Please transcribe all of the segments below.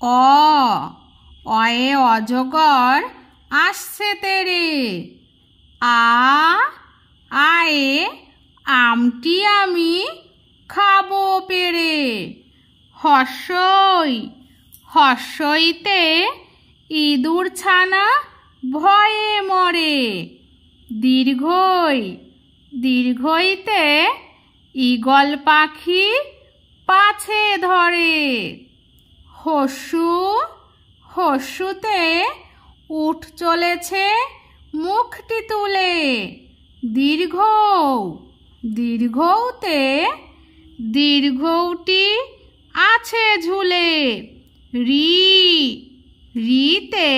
অয়ে অজগর আসছে তেরে। আয়ে আমটি আমি খাবো পেরে। হর্ষইতে ইঁদুর ছানা ভয়ে মরে। দীর্ঘইতে ঈগল পাখি পাছে ধরে। হস্যুতে উঠ চলেছে মুখটি তুলে। দীর্ঘৌতে দীর্ঘৌটি আছে ঝুলে। রিতে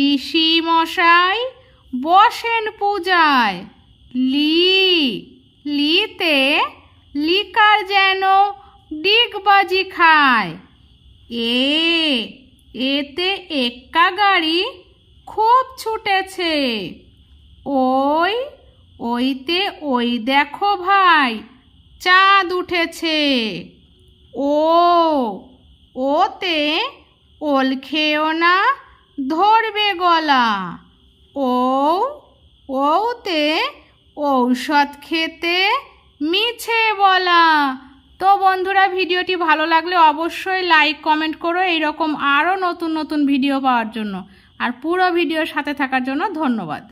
ঋষি মশাই বসেন পূজায়। লিতে লিকার যেন ডিগবাজি খায়। এতে এক্কা গাড়ি খুব ছুটেছে। ওইতে ওই দেখো ভাই চাঁদ উঠেছে। ওতে ওল খেও না ধরবে গলা। ওতে ঔষধ খেতে মিছে বলা। তো বন্ধুরা, ভিডিওটি ভালো লাগলে অবশ্যই লাইক কমেন্ট করো এইরকম আরও নতুন নতুন ভিডিও পাওয়ার জন্য। আর পুরো ভিডিওর সাথে থাকার জন্য ধন্যবাদ।